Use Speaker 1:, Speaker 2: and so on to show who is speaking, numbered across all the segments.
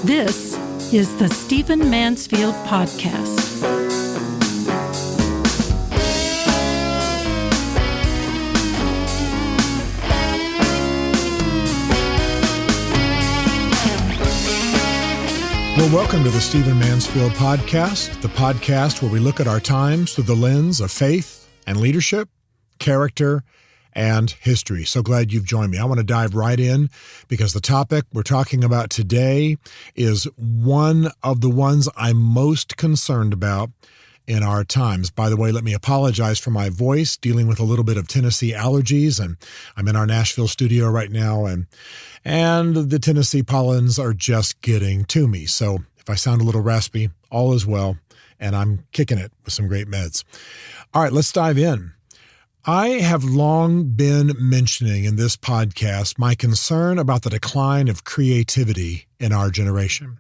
Speaker 1: This is the Stephen Mansfield Podcast.
Speaker 2: Well, welcome to the Stephen Mansfield Podcast, the podcast where we look at our times through the lens of faith and leadership, character, and history. So glad you've joined me. I want to dive right in because the topic we're talking about today is one of the ones I'm most concerned about in our times. By the way, let me apologize for my voice, dealing with a little bit of Tennessee allergies, and I'm in our Nashville studio right now, and the Tennessee pollens are just getting to me. So if I sound a little raspy, all is well, and I'm kicking it with some great meds. All right, let's dive in. I have long been mentioning in this podcast my concern about the decline of creativity in our generation.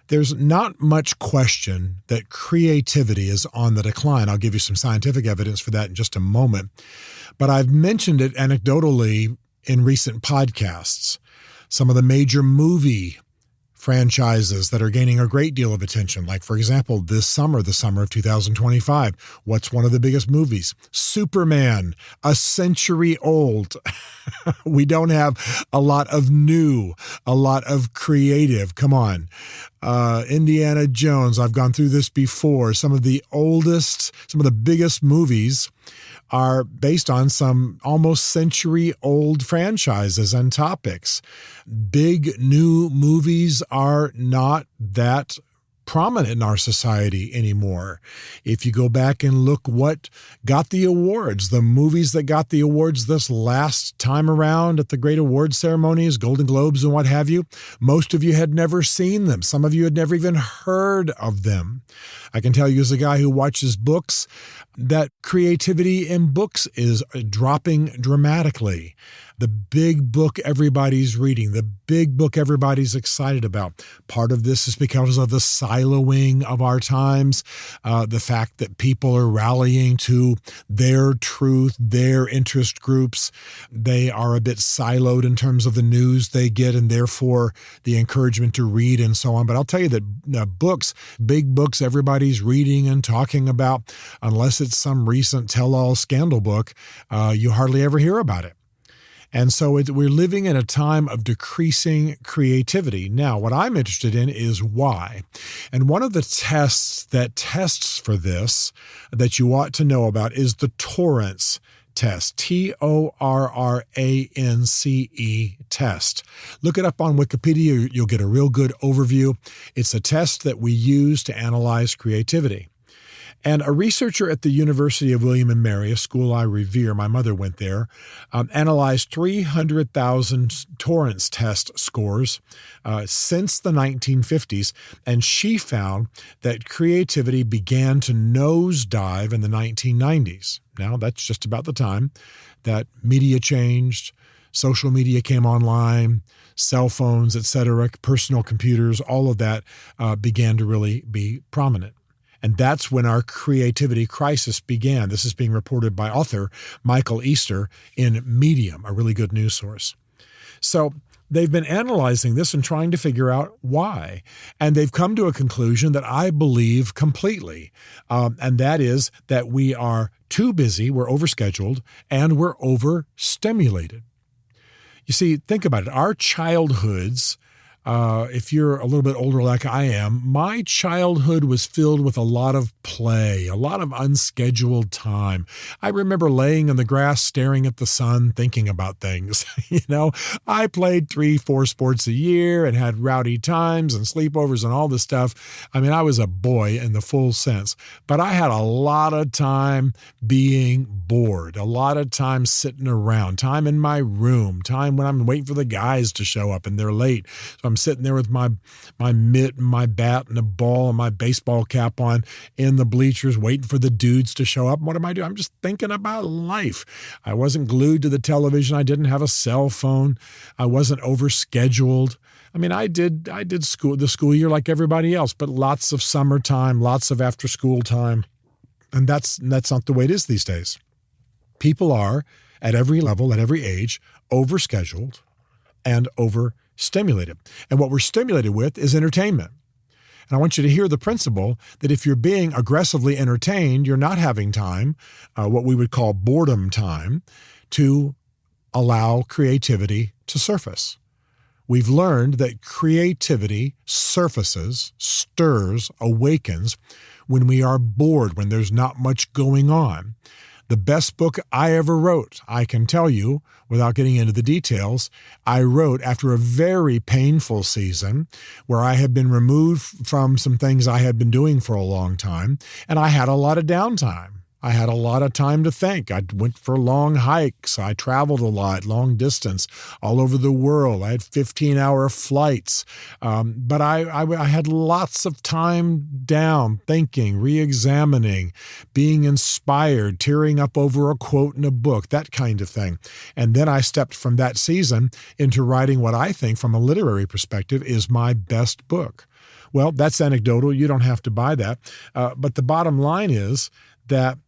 Speaker 2: There's not much question that creativity is on the decline. I'll give you some scientific evidence for that in just a moment. But I've mentioned it anecdotally in recent podcasts. Some of the major movie franchises that are gaining a great deal of attention. Like, for example, this summer, the summer of 2025, what's one of the biggest movies? Superman, a century old. We don't have a lot of new, a lot of creative. Come on. Indiana Jones, I've gone through this before. Some of the biggest movies are based on some almost century-old franchises and topics. Big new movies are not that prominent in our society anymore. If you go back and look what got the awards, the movies that got the awards this last time around at the great awards ceremonies, Golden Globes and what have you, most of you had never seen them. Some of you had never even heard of them. I can tell you as a guy who watches books that creativity in books is dropping dramatically. The big book everybody's reading, the big book everybody's excited about. Part of this is because of the siloing of our times, the fact that people are rallying to their truth, their interest groups. They are a bit siloed in terms of the news they get and therefore the encouragement to read and so on. But I'll tell you that books, big books everybody's reading and talking about, unless it's some recent tell-all scandal book, you hardly ever hear about it. And so we're living in a time of decreasing creativity. Now, what I'm interested in is why. And one of the tests for this that you ought to know about is the Torrance test, Torrance test. Look it up on Wikipedia. You'll get a real good overview. It's a test that we use to analyze creativity. And a researcher at the University of William and Mary, a school I revere, my mother went there, analyzed 300,000 Torrance test scores since the 1950s, and she found that creativity began to nosedive in the 1990s. Now, that's just about the time that media changed, social media came online, cell phones, etc., personal computers, all of that began to really be prominent. And that's when our creativity crisis began. This is being reported by author Michael Easter in Medium, a really good news source. So they've been analyzing this and trying to figure out why. And they've come to a conclusion that I believe completely. And that is that we are too busy, we're overscheduled, and we're overstimulated. You see, think about it. Our childhoods, if you're a little bit older like I am, my childhood was filled with a lot of play, a lot of unscheduled time. I remember laying in the grass, staring at the sun, thinking about things. I played 3-4 sports a year and had rowdy times and sleepovers and all this stuff. I mean, I was a boy in the full sense, but I had a lot of time being bored, a lot of time sitting around, time in my room, time when I'm waiting for the guys to show up and they're late. So I'm sitting there with my mitt and my bat and a ball and my baseball cap on in the bleachers waiting for the dudes to show up. And what am I doing? I'm just thinking about life. I wasn't glued to the television. I didn't have a cell phone. I wasn't overscheduled. I mean, I did the school year like everybody else, but lots of summertime, lots of after school time. And that's not the way it is these days. People are, at every level, at every age, overscheduled and overstimulated. And what we're stimulated with is entertainment. And I want you to hear the principle that if you're being aggressively entertained, you're not having time, what we would call boredom time, to allow creativity to surface. We've learned that creativity surfaces, stirs, awakens when we are bored, when there's not much going on. The best book I ever wrote, I can tell you, without getting into the details, I wrote after a very painful season where I had been removed from some things I had been doing for a long time, and I had a lot of downtime. I had a lot of time to think. I went for long hikes. I traveled a lot, long distance, all over the world. I had 15-hour flights. But I had lots of time down, thinking, re-examining, being inspired, tearing up over a quote in a book, that kind of thing. And then I stepped from that season into writing what I think, from a literary perspective, is my best book. Well, that's anecdotal. You don't have to buy that. But the bottom line is that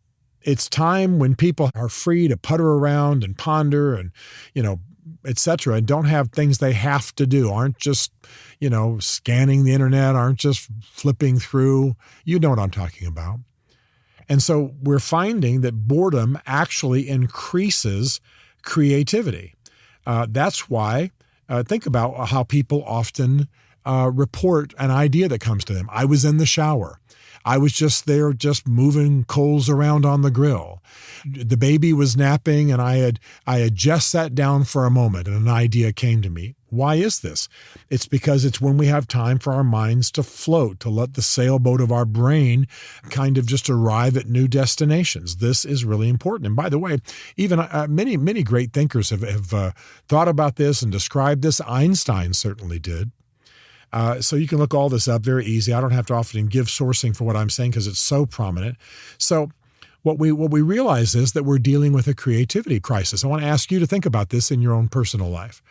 Speaker 2: it's time when people are free to putter around and ponder and, et cetera, and don't have things they have to do, aren't just, scanning the internet, aren't just flipping through. You know what I'm talking about. And so we're finding that boredom actually increases creativity. That's why, think about how people often report an idea that comes to them. I was in the shower. I was just there, just moving coals around on the grill. The baby was napping, and I had just sat down for a moment, and an idea came to me. Why is this? It's because it's when we have time for our minds to float, to let the sailboat of our brain kind of just arrive at new destinations. This is really important. And by the way, even many great thinkers have thought about this and described this. Einstein certainly did. So you can look all this up, very easy. I don't have to often give sourcing for what I'm saying because it's so prominent. So what we realize is that we're dealing with a creativity crisis. I want to ask you to think about this in your own personal life.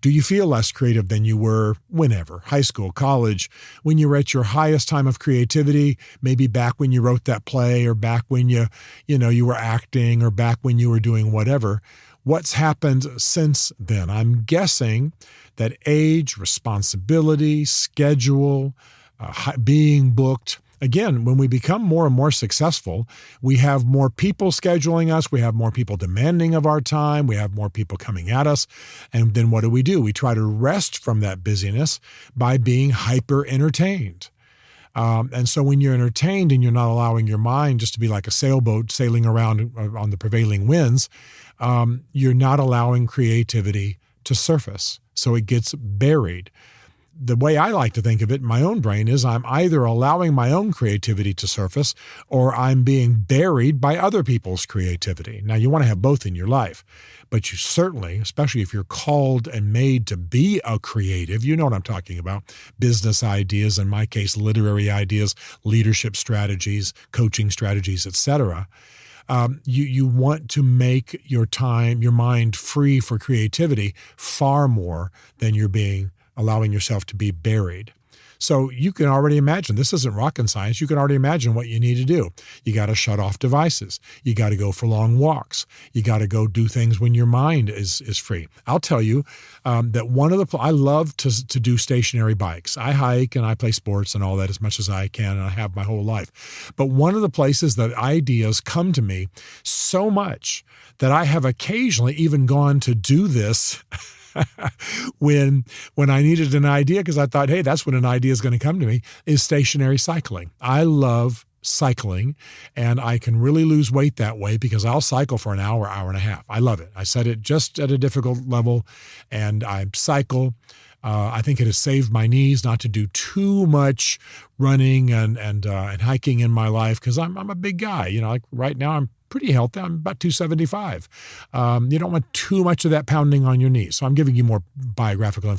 Speaker 2: Do you feel less creative than you were whenever? High school, college, when you were at your highest time of creativity, maybe back when you wrote that play, or back when you were acting, or back when you were doing whatever. What's happened since then? I'm guessing that age, responsibility, schedule, being booked. Again, when we become more and more successful, we have more people scheduling us. We have more people demanding of our time. We have more people coming at us. And then what do? We try to rest from that busyness by being hyper entertained. And so when you're entertained and you're not allowing your mind just to be like a sailboat sailing around on the prevailing winds, you're not allowing creativity to surface. So it gets buried. The way I like to think of it in my own brain is I'm either allowing my own creativity to surface, or I'm being buried by other people's creativity. Now, you want to have both in your life, but you certainly, especially if you're called and made to be a creative, you know what I'm talking about, business ideas, in my case, literary ideas, leadership strategies, coaching strategies, etc. You want to make your mind free for creativity far more than you're allowing yourself to be buried. So you can already imagine, this isn't rocket science, you can already imagine what you need to do. You got to shut off devices. You got to go for long walks. You got to go do things when your mind is free. I'll tell you that I love to do stationary bikes. I hike and I play sports and all that as much as I can, and I have my whole life. But one of the places that ideas come to me so much that I have occasionally even gone to do this when I needed an idea, because I thought, hey, that's when an idea is going to come to me, is stationary cycling. I love cycling, and I can really lose weight that way because I'll cycle for an hour, hour and a half. I love it. I set it just at a difficult level, and I cycle. I think it has saved my knees not to do too much running and hiking in my life, because I'm a big guy. Like right now I'm pretty healthy. I'm about 275. You don't want too much of that pounding on your knees. So I'm giving you more autobiographical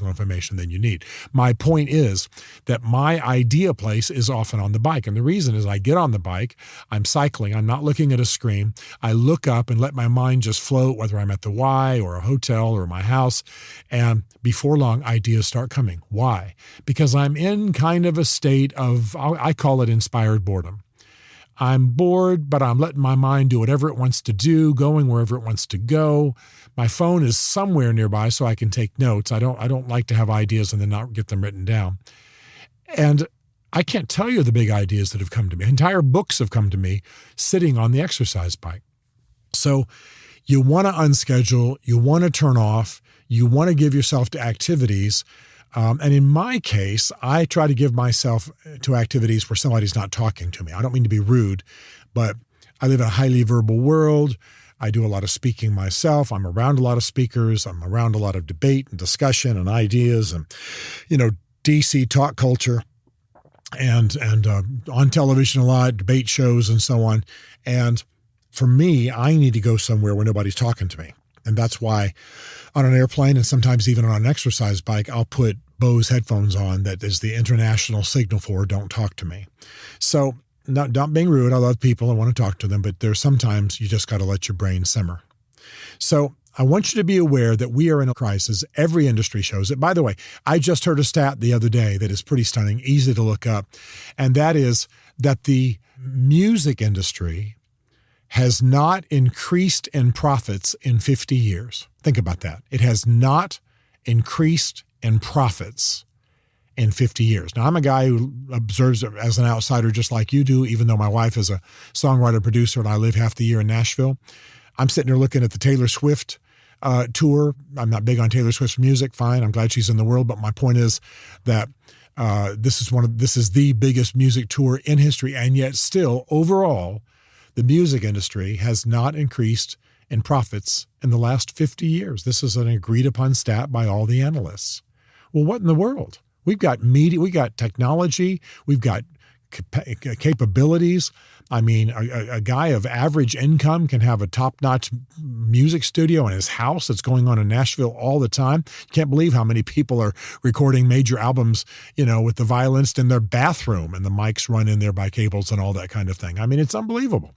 Speaker 2: information than you need. My point is that my idea place is often on the bike. And the reason is I get on the bike, I'm cycling, I'm not looking at a screen. I look up and let my mind just float, whether I'm at the Y or a hotel or my house. And before long, ideas start coming. Why? Because I'm in kind of a state of, I call it inspired boredom. I'm bored, but I'm letting my mind do whatever it wants to do, going wherever it wants to go. My phone is somewhere nearby so I can take notes. I don't like to have ideas and then not get them written down. And I can't tell you the big ideas that have come to me. Entire books have come to me sitting on the exercise bike. So you want to unschedule, you want to turn off, you want to give yourself to activities. And in my case, I try to give myself to activities where somebody's not talking to me. I don't mean to be rude, but I live in a highly verbal world. I do a lot of speaking myself. I'm around a lot of speakers. I'm around a lot of debate and discussion and ideas and, DC talk culture and on television a lot, debate shows and so on. And for me, I need to go somewhere where nobody's talking to me. And that's why on an airplane and sometimes even on an exercise bike, I'll put Bose headphones on that is the international signal for don't talk to me. So not being rude. I love people. I want to talk to them, but there's sometimes you just got to let your brain simmer. So I want you to be aware that we are in a crisis. Every industry shows it. By the way, I just heard a stat the other day that is pretty stunning, easy to look up. And that is that the music industry has not increased in profits in 50 years. Think about that. It has not increased in profits in 50 years. Now, I'm a guy who observes it as an outsider just like you do, even though my wife is a songwriter, producer, and I live half the year in Nashville. I'm sitting there looking at the Taylor Swift tour. I'm not big on Taylor Swift's music. Fine. I'm glad she's in the world. But my point is that this is the biggest music tour in history. And yet still, overall, the music industry has not increased in profits in the last 50 years. This is an agreed upon stat by all the analysts. Well, what in the world? We've got media, we've got technology, we've got capabilities. I mean, a guy of average income can have a top-notch music studio in his house that's going on in Nashville all the time. You can't believe how many people are recording major albums, with the violinist in their bathroom and the mics run in there by cables and all that kind of thing. I mean, it's unbelievable.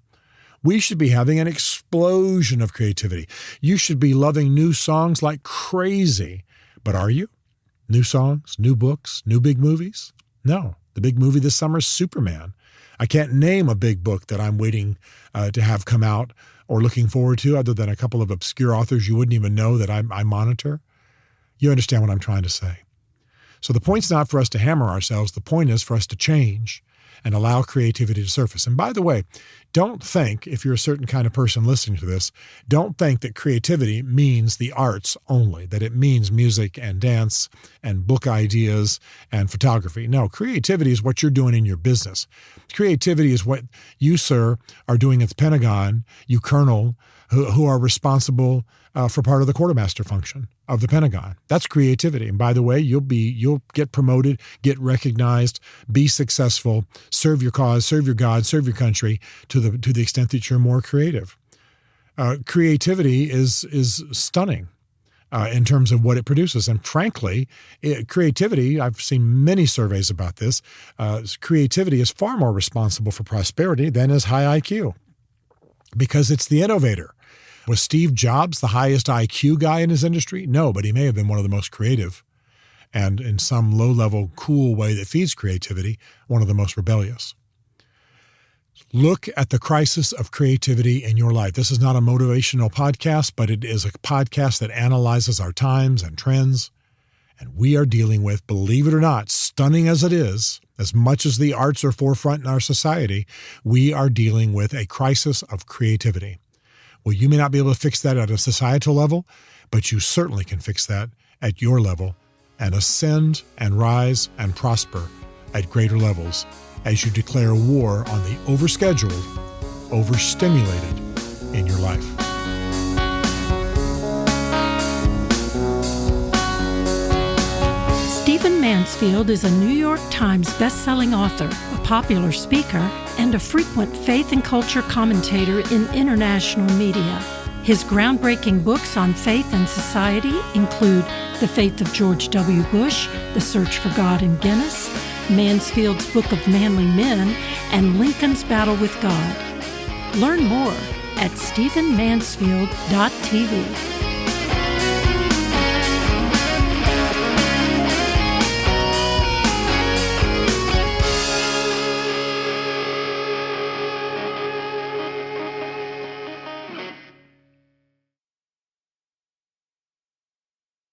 Speaker 2: We should be having an explosion of creativity. You should be loving new songs like crazy. But are you? New songs, new books, new big movies? No. The big movie this summer is Superman. I can't name a big book that I'm waiting to have come out or looking forward to other than a couple of obscure authors you wouldn't even know that I monitor. You understand what I'm trying to say. So the point's not for us to hammer ourselves. The point is for us to change and allow creativity to surface. And by the way, don't think, if you're a certain kind of person listening to this, don't think that creativity means the arts only, that it means music and dance and book ideas and photography. No, creativity is what you're doing in your business. Creativity is what you, sir, are doing at the Pentagon, you colonel, who are responsible for part of the quartermaster function of the Pentagon. That's creativity. And by the way, you'll get promoted, get recognized, be successful, serve your cause, serve your God, serve your country to the extent that you're more creative. Creativity is stunning in terms of what it produces. And frankly, creativity, I've seen many surveys about this, creativity is far more responsible for prosperity than is high IQ because it's the innovator. Was Steve Jobs the highest IQ guy in his industry? No, but he may have been one of the most creative and in some low-level, cool way that feeds creativity, one of the most rebellious. Look at the crisis of creativity in your life. This is not a motivational podcast, but it is a podcast that analyzes our times and trends. And we are dealing with, believe it or not, stunning as it is, as much as the arts are forefront in our society, we are dealing with a crisis of creativity. Well, you may not be able to fix that at a societal level, but you certainly can fix that at your level and ascend and rise and prosper at greater levels as you declare war on the overscheduled, overstimulated in your life.
Speaker 1: Stephen Mansfield is a New York Times best-selling author, a popular speaker, and a frequent faith and culture commentator in international media. His groundbreaking books on faith and society include The Faith of George W. Bush, The Search for God in Guinness, Mansfield's Book of Manly Men, and Lincoln's Battle with God. Learn more at stephenmansfield.tv.